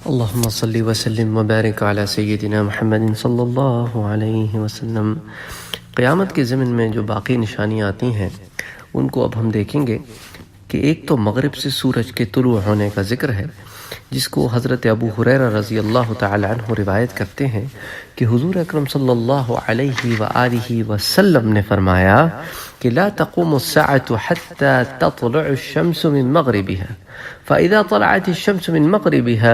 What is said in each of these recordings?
اللہم صلی وسلم وبارک علی سیدنا محمد صلی اللہ علیہ وسلم۔ قیامت کے ضمن میں جو باقی نشانیاں آتی ہیں ان کو اب ہم دیکھیں گے کہ ایک تو مغرب سے سورج کے طلوع ہونے کا ذکر ہے، جس کو حضرت ابو ہریرہ رضی اللہ تعالی عنہ روایت کرتے ہیں کہ حضور اکرم صلی اللہ علیہ وآلہ وسلم نے فرمایا کہ لا تقوم الساعة حتى تطلع الشمس من مغربها فإذا طلعت الشمس من مغربها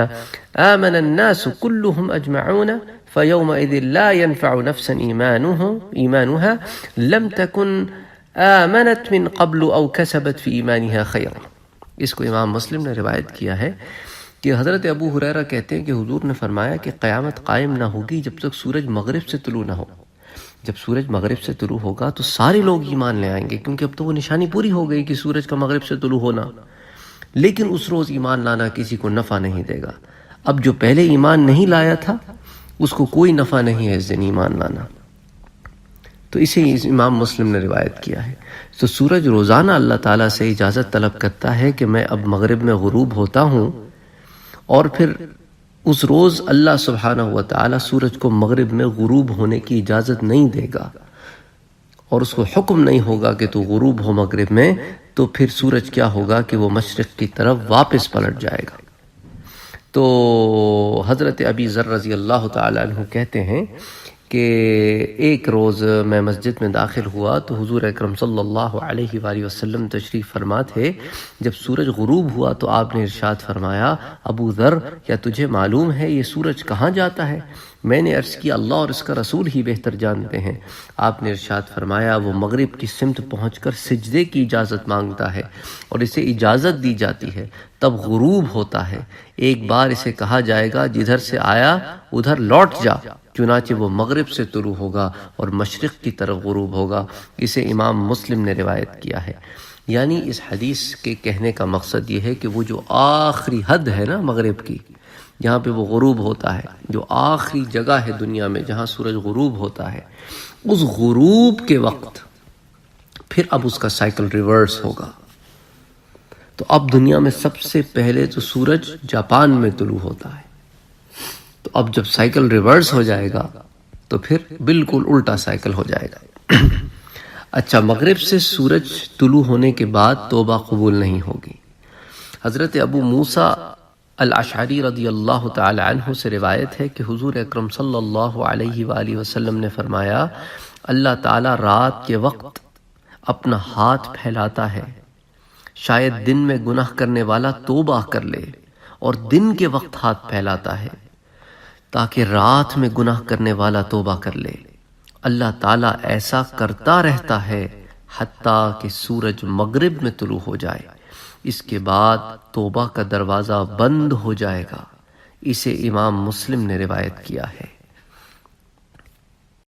آمن الناس كلهم أجمعون فيومئذ لا ينفع نفسا إيمانها لم تكن آمنت من قبل أو كسبت في إيمانها خيرا۔ اس کو امام مسلم نے روایت کیا ہے کہ حضرت ابو ہریرہ کہتے ہیں کہ حضور نے فرمایا کہ قیامت قائم نہ ہوگی جب تک سورج مغرب سے طلوع نہ ہو۔ جب سورج مغرب سے طلوع ہوگا تو سارے لوگ ایمان لے آئیں گے، کیونکہ اب تو وہ نشانی پوری ہو گئی کہ سورج کا مغرب سے طلوع ہونا، لیکن اس روز ایمان لانا کسی کو نفع نہیں دے گا۔ اب جو پہلے ایمان نہیں لایا تھا اس کو کوئی نفع نہیں ہے اس دن ایمان لانا۔ تو اسے امام مسلم نے روایت کیا ہے۔ تو سورج روزانہ اللہ تعالیٰ سے اجازت طلب کرتا ہے کہ میں اب مغرب میں غروب ہوتا ہوں، اور پھر اس روز اللہ سبحانہ و تعالیٰ سورج کو مغرب میں غروب ہونے کی اجازت نہیں دے گا، اور اس کو حکم نہیں ہوگا کہ تو غروب ہو مغرب میں، تو پھر سورج کیا ہوگا کہ وہ مشرق کی طرف واپس پلٹ جائے گا۔ تو حضرت ابی ذر رضی اللہ تعالیٰ عنہ کہتے ہیں کہ ایک روز میں مسجد میں داخل ہوا تو حضور اکرم صلی اللہ علیہ وآلہ وسلم تشریف فرما تھے۔ جب سورج غروب ہوا تو آپ نے ارشاد فرمایا، ابو ذر کیا تجھے معلوم ہے یہ سورج کہاں جاتا ہے؟ میں نے عرض کیا اللہ اور اس کا رسول ہی بہتر جانتے ہیں۔ آپ نے ارشاد فرمایا وہ مغرب کی سمت پہنچ کر سجدے کی اجازت مانگتا ہے اور اسے اجازت دی جاتی ہے، تب غروب ہوتا ہے۔ ایک بار اسے کہا جائے گا جدھر سے آیا ادھر لوٹ جا، چنانچہ وہ مغرب سے طلوع ہوگا اور مشرق کی طرف غروب ہوگا۔ اسے امام مسلم نے روایت کیا ہے۔ یعنی اس حدیث کے کہنے کا مقصد یہ ہے کہ وہ جو آخری حد ہے نا مغرب کی، جہاں پہ وہ غروب ہوتا ہے، جو آخری جگہ ہے دنیا میں جہاں سورج غروب ہوتا ہے، اس غروب کے وقت پھر اب اس کا سائیکل ریورس ہوگا۔ تو اب دنیا میں سب سے پہلے تو سورج جاپان میں طلوع ہوتا ہے، تو اب جب سائیکل ریورس ہو جائے گا تو پھر بالکل الٹا سائیکل ہو جائے گا۔ اچھا، مغرب سے سورج طلوع ہونے کے بعد توبہ قبول نہیں ہوگی۔ حضرت ابو موسیٰ الاشعری رضی اللہ تعالی عنہ سے روایت ہے کہ حضور اکرم صلی اللہ علیہ وآلہ وسلم نے فرمایا، اللہ تعالی رات کے وقت اپنا ہاتھ پھیلاتا ہے، شاید دن میں گناہ کرنے والا توبہ کر لے، اور دن کے وقت ہاتھ پھیلاتا ہے تاکہ رات میں گناہ کرنے والا توبہ کر لے۔ اللہ تعالیٰ ایسا کرتا رہتا ہے حتیٰ کہ سورج مغرب میں طلوع ہو جائے، اس کے بعد توبہ کا دروازہ بند ہو جائے گا۔ اسے امام مسلم نے روایت کیا ہے۔